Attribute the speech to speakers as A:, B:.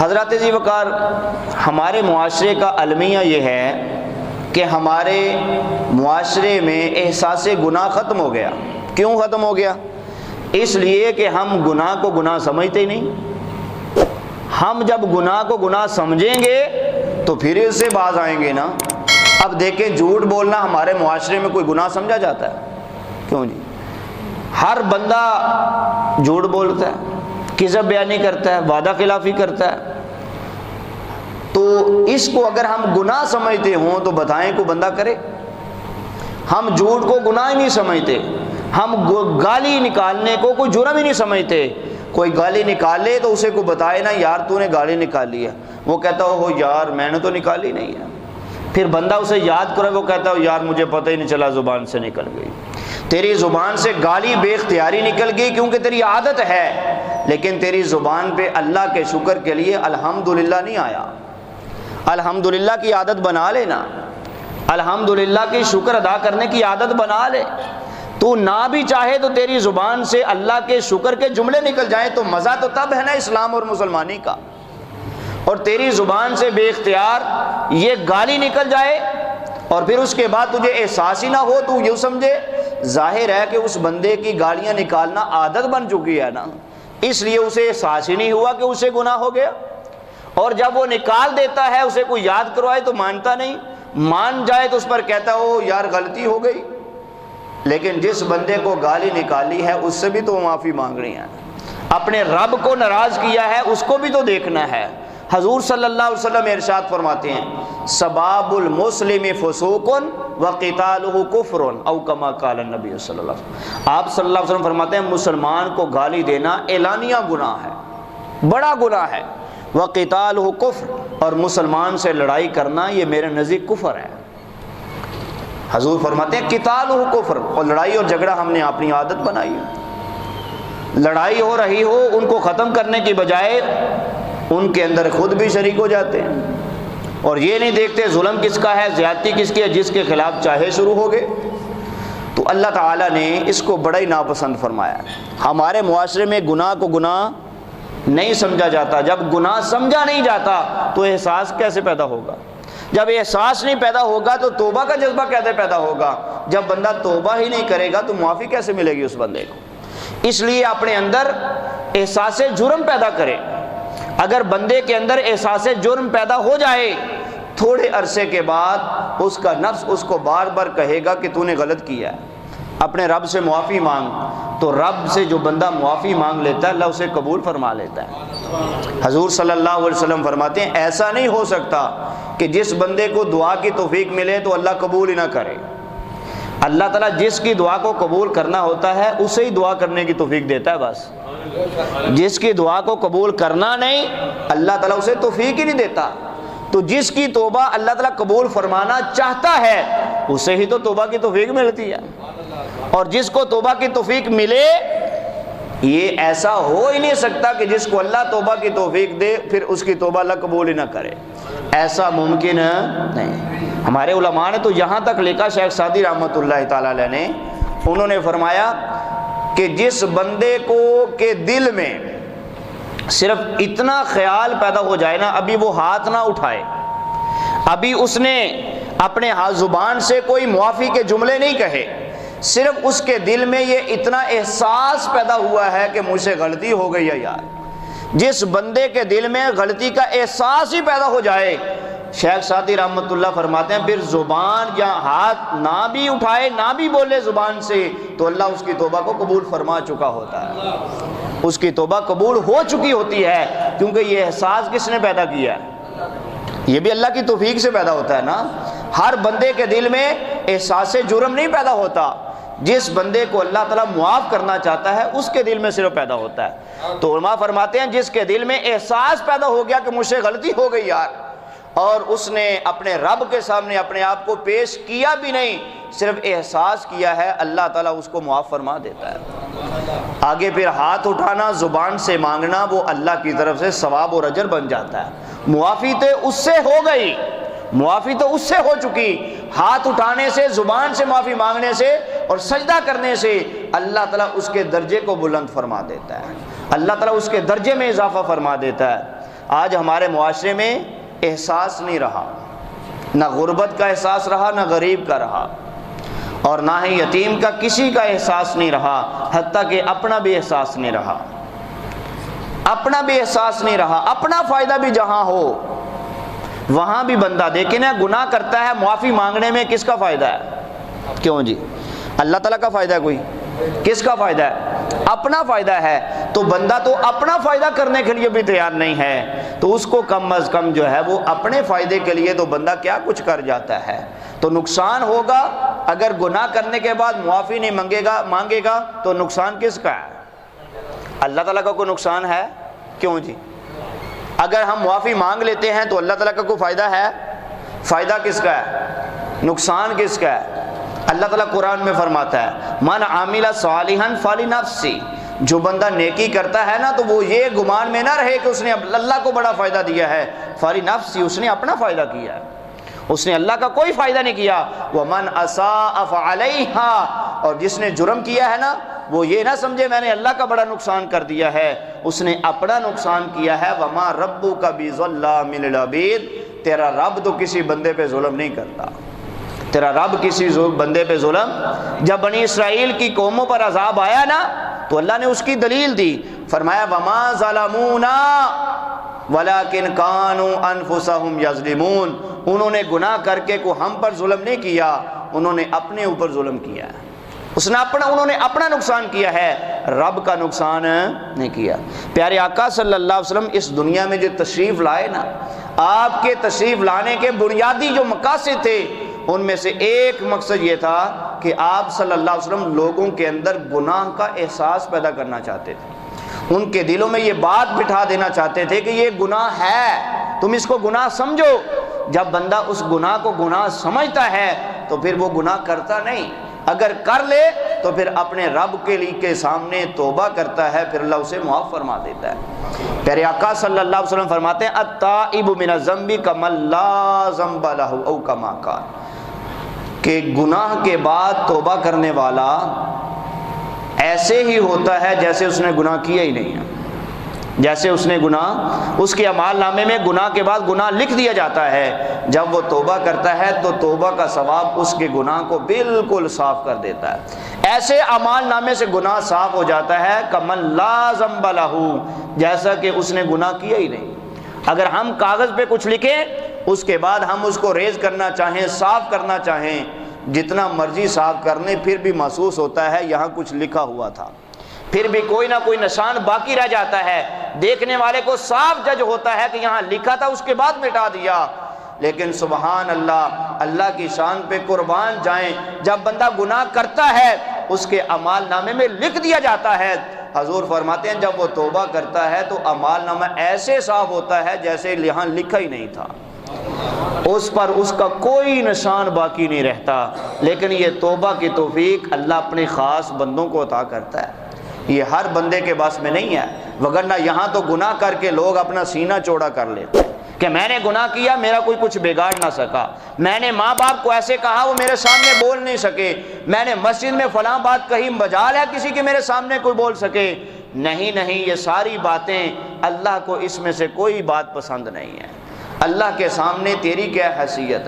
A: حضرات ذی وقار، ہمارے معاشرے کا المیہ یہ ہے کہ ہمارے معاشرے میں احساس گناہ ختم ہو گیا۔ کیوں ختم ہو گیا؟ اس لیے کہ ہم گناہ کو گناہ سمجھتے ہی نہیں۔ ہم جب گناہ کو گناہ سمجھیں گے تو پھر اس سے باز آئیں گے نا۔ اب دیکھیں، جھوٹ بولنا ہمارے معاشرے میں کوئی گناہ سمجھا جاتا ہے؟ کیوں جی؟ ہر بندہ جھوٹ بولتا ہے، کذب بیانی کرتا ہے، وعدہ خلافی کرتا ہے۔ تو اس کو اگر ہم گناہ سمجھتے ہوں تو بتائیں کوئی بندہ کرے؟ ہم جھوٹ کو گناہ ہی نہیں سمجھتے، ہم گالی نکالنے کو کوئی جرم ہی نہیں سمجھتے۔ کوئی گالی نکالے تو اسے کو بتائے نا، یار تو نے گالی نکالی ہے، وہ کہتا ہو یار میں نے تو نکالی نہیں ہے۔ پھر بندہ اسے یاد کرے، وہ کہتا ہو یار مجھے پتہ ہی نہیں چلا، زبان سے نکل گئی۔ تیری زبان سے گالی بے اختیاری نکل گئی کیونکہ تیری عادت ہے، لیکن تیری زبان پہ اللہ کے شکر کے لیے الحمدللہ نہیں آیا۔ الحمدللہ کی عادت بنا لینا، الحمدللہ کی شکر ادا کرنے کی عادت بنا لے۔ تو نہ بھی چاہے تو تیری زبان سے اللہ کے شکر کے جملے نکل جائیں تو مزہ تو تب ہے نا اسلام اور مسلمانی کا۔ اور تیری زبان سے بے اختیار یہ گالی نکل جائے اور پھر اس کے بعد تجھے احساس ہی نہ ہو، تو یوں سمجھے ظاہر ہے کہ اس بندے کی گالیاں نکالنا عادت بن چکی ہے نا، اس لیے اسے احساس ہی نہیں ہوا کہ اسے گناہ ہو گیا۔ اور جب وہ نکال دیتا ہے، اسے کوئی یاد کروائے تو مانتا نہیں، مان جائے تو اس پر کہتا ہو یار غلطی ہو گئی۔ لیکن جس بندے کو گالی نکالی ہے اس سے بھی تو معافی مانگنی ہے، اپنے رب کو ناراض کیا ہے اس کو بھی تو دیکھنا ہے۔ حضور صلی اللہ علیہ وسلم ارشاد فرماتے ہیں سباب المسلم فسوق وقتالہ کفر او کما قال النبی صلی اللہ علیہ وسلم۔ آپ صلی اللہ علیہ وسلم فرماتے ہیں مسلمان کو گالی دینا اعلانیہ گناہ ہے، بڑا گناہ ہے۔ وقتالہ کفر، اور مسلمان سے لڑائی کرنا یہ میرے نزدیک کفر ہے۔ حضور فرماتے ہیں قتالہ کفر، اور لڑائی اور جھگڑا ہم نے اپنی عادت بنائی ہے۔ لڑائی ہو رہی ہو، ان کو ختم کرنے کی بجائے ان کے اندر خود بھی شریک ہو جاتے ہیں، اور یہ نہیں دیکھتے ظلم کس کا ہے، زیادتی کس کی ہے، جس کے خلاف چاہے شروع ہو گئے۔ تو اللہ تعالیٰ نے اس کو بڑا ہی ناپسند فرمایا۔ ہمارے معاشرے میں گناہ کو گناہ نہیں سمجھا جاتا۔ جب گناہ سمجھا نہیں جاتا تو احساس کیسے پیدا ہوگا؟ جب احساس نہیں پیدا ہوگا تو توبہ کا جذبہ کیسے پیدا ہوگا؟ جب بندہ توبہ ہی نہیں کرے گا تو معافی کیسے ملے گی اس بندے کو؟ اس لیے اپنے اندر احساس جرم پیدا کرے۔ اگر بندے کے اندر احساس جرم پیدا ہو جائے، تھوڑے عرصے کے بعد اس کا نفس اس کو بار بار کہے گا کہ تو نے غلط کیا ہے، اپنے رب سے معافی مانگ۔ تو رب سے جو بندہ معافی مانگ لیتا ہے اللہ اسے قبول فرما لیتا ہے۔ حضور صلی اللہ علیہ وسلم فرماتے ہیں ایسا نہیں ہو سکتا کہ جس بندے کو دعا کی توفیق ملے تو اللہ قبول ہی نہ کرے۔ اللہ تعالیٰ جس کی دعا کو قبول کرنا ہوتا ہے اسے ہی دعا کرنے کی توفیق دیتا ہے بس۔ جس کی دعا کو قبول کرنا نہیں، اللہ تعالیٰ اسے توفیق ہی نہیں دیتا۔ تو جس کی توبہ اللہ تعالیٰ قبول فرمانا چاہتا ہے اسے ہی تو توبہ کی توفیق ملتی ہے، اور جس کو توبہ کی توفیق ملے، یہ ایسا ہو ہی نہیں سکتا کہ جس کو اللہ توبہ کی توفیق دے پھر اس کی توبہ اللہ قبول ہی نہ کرے، ایسا ممکن نہیں۔ ہمارے علماء نے تو یہاں تک لکھا، شیخ سعدی رحمۃ اللہ تعالی علیہ نے، انہوں نے فرمایا کہ جس بندے کو کے دل میں صرف اتنا خیال پیدا ہو جائے نا، ابھی وہ ہاتھ نہ اٹھائے، ابھی اس نے اپنے زبان سے کوئی معافی کے جملے نہیں کہے، صرف اس کے دل میں یہ اتنا احساس پیدا ہوا ہے کہ مجھ سے غلطی ہو گئی ہے یار۔ جس بندے کے دل میں غلطی کا احساس ہی پیدا ہو جائے، شیخ سعدی رحمۃ اللہ فرماتے ہیں پھر زبان یا ہاتھ نہ بھی اٹھائے، نہ بھی بولے زبان سے، تو اللہ اس کی توبہ کو قبول فرما چکا ہوتا ہے، اس کی توبہ قبول ہو چکی ہوتی ہے، کیونکہ یہ احساس کس نے پیدا کیا ہے؟ یہ بھی اللہ کی توفیق سے پیدا ہوتا ہے نا۔ ہر بندے کے دل میں احساس جرم نہیں پیدا ہوتا، جس بندے کو اللہ تعالیٰ معاف کرنا چاہتا ہے اس کے دل میں صرف پیدا ہوتا ہے۔ تو علماء فرماتے ہیں جس کے دل میں احساس پیدا ہو گیا کہ مجھ سے غلطی ہو گئی یار، اور اس نے اپنے رب کے سامنے اپنے آپ کو پیش کیا بھی نہیں، صرف احساس کیا ہے، اللہ تعالیٰ اس کو معاف فرما دیتا ہے۔ آگے پھر ہاتھ اٹھانا، زبان سے مانگنا، وہ اللہ کی طرف سے ثواب اور اجر بن جاتا ہے۔ معافی تو اس سے ہو گئی، معافی تو اس سے ہو چکی، ہاتھ اٹھانے سے، زبان سے معافی مانگنے سے اور سجدہ کرنے سے اللہ تعالیٰ اس کے درجے کو بلند فرما دیتا ہے، اللہ تعالیٰ اس کے درجے میں اضافہ فرما دیتا ہے۔ آج ہمارے معاشرے میں احساس نہیں رہا، نہ غربت کا احساس رہا، نہ غریب کا رہا، اور نہ ہی یتیم کا کسی کا احساس نہیں رہا، حتیٰ کہ اپنا بھی احساس نہیں رہا، اپنا بھی احساس نہیں رہا۔ اپنا فائدہ بھی جہاں ہو وہاں بھی بندہ دیکھیں نا گناہ کرتا ہے، معافی مانگنے میں کس کا فائدہ ہے؟ کیوں جی؟ اللہ تعالیٰ کا فائدہ ہے کوئی؟ کس کا فائدہ ہے؟ اپنا فائدہ ہے۔ تو بندہ تو اپنا فائدہ کرنے کے لیے بھی تیار نہیں ہے، تو اس کو کم از کم جو ہے وہ اپنے فائدے کے لیے تو بندہ کیا کچھ کر جاتا ہے۔ تو نقصان ہوگا اگر گناہ کرنے کے بعد معافی نہیں مانگے گا تو نقصان کس کا ہے؟ اللہ تعالیٰ کا کوئی نقصان ہے؟ کیوں جی؟ اگر ہم معافی مانگ لیتے ہیں تو اللہ تعالیٰ کا کوئی فائدہ ہے؟ فائدہ کس کا ہے؟ نقصان کس کا ہے؟ اللہ تعالیٰ قرآن میں فرماتا ہے من عامل صالحا فلنفسی، جو بندہ نیکی کرتا ہے نا تو وہ یہ گمان میں نہ رہے کہ اس نے اللہ کو بڑا فائدہ دیا ہے، فلنفسی، اس نے اپنا فائدہ کیا ہے، اس نے اللہ کا کوئی فائدہ نہیں کیا۔ ومن اساء فعلیہا، اور جس نے جرم کیا ہے نا وہ یہ نہ سمجھے میں نے اللہ کا بڑا نقصان کر دیا ہے، اس نے اپنا نقصان کیا ہے۔ وما ربک بظلام للعبید، تیرا رب تو کسی بندے پہ ظلم نہیں کرتا، تیرا رب کسی بندے پہ ظلم۔ جب بنی اسرائیل کی قوموں پر عذاب آیا نا تو اللہ نے اس کی دلیل دی، فرمایا وما ظلمونا ولکن کانوا انفسہم یظلمون، انہوں نے گناہ کر کے کو ہم پر ظلم نہیں کیا، انہوں نے اپنے اوپر ظلم کیا ہے، انہوں نے اپنا نقصان کیا ہے، رب کا نقصان نہیں کیا۔ پیارے آقا صلی اللہ علیہ وسلم اس دنیا میں جو تشریف لائے نا، آپ کے تشریف لانے کے بنیادی جو مقاصد تھے ان میں سے ایک مقصد یہ تھا کہ آپ صلی اللہ علیہ وسلم لوگوں کے اندر گناہ کا احساس پیدا کرنا چاہتے تھے، ان کے دلوں میں یہ بات بٹھا دینا چاہتے تھے کہ یہ گناہ ہے، تم اس کو گناہ سمجھو۔ جب بندہ اس گناہ کو گناہ سمجھتا ہے تو پھر وہ گناہ کرتا نہیں، اگر کر لے تو پھر اپنے رب کے سامنے توبہ کرتا ہے، پھر اللہ اسے معاف فرما دیتا ہے۔ پیارے آقا صلی اللہ علیہ وسلم فرماتے ہیں التائب من الذنب کمن لا ذنب لہ او کما قال، کہ گناہ کے بعد توبہ کرنے والا ایسے ہی ہوتا ہے جیسے اس نے گناہ کیا ہی نہیں ہے، جیسے اس نے گناہ، اس کے اعمال نامے میں گناہ کے بعد گناہ لکھ دیا جاتا ہے، جب وہ توبہ کرتا ہے تو توبہ کا ثواب اس کے گناہ کو بالکل صاف کر دیتا ہے، ایسے اعمال نامے سے گناہ صاف ہو جاتا ہے کمن لا ذنب لہ، جیسا کہ اس نے گناہ کیا ہی نہیں۔ اگر ہم کاغذ پہ کچھ لکھیں اس کے بعد ہم اس کو ریز کرنا چاہیں، صاف کرنا چاہیں، جتنا مرضی صاف کر لیں پھر بھی محسوس ہوتا ہے یہاں کچھ لکھا ہوا تھا، پھر بھی کوئی نہ کوئی نشان باقی رہ جاتا ہے، دیکھنے والے کو صاف جج ہوتا ہے کہ یہاں لکھا تھا اس کے بعد مٹا دیا۔ لیکن سبحان اللہ، اللہ کی شان پہ قربان جائیں، جب بندہ گناہ کرتا ہے اس کے اعمال نامے میں لکھ دیا جاتا ہے، حضور فرماتے ہیں جب وہ توبہ کرتا ہے تو اعمال نامہ ایسے صاف ہوتا ہے جیسے یہاں لکھا ہی نہیں تھا، اس پر اس کا کوئی نشان باقی نہیں رہتا۔ لیکن یہ توبہ کی توفیق اللہ اپنے خاص بندوں کو عطا کرتا ہے، یہ ہر بندے کے بس میں نہیں ہے، وگرنہ یہاں تو گناہ کر کے لوگ اپنا سینہ چوڑا کر لیتے ہیں کہ میں نے گناہ کیا، میرا کوئی کچھ بگاڑ نہ سکا، میں نے ماں باپ کو ایسے کہا وہ میرے سامنے بول نہیں سکے، میں نے مسجد میں فلاں بات کہی مجال ہے کسی کے میرے سامنے کوئی بول سکے۔ نہیں نہیں، یہ ساری باتیں اللہ کو اس میں سے کوئی بات پسند نہیں ہے۔ اللہ کے سامنے تیری کیا حیثیت ہے؟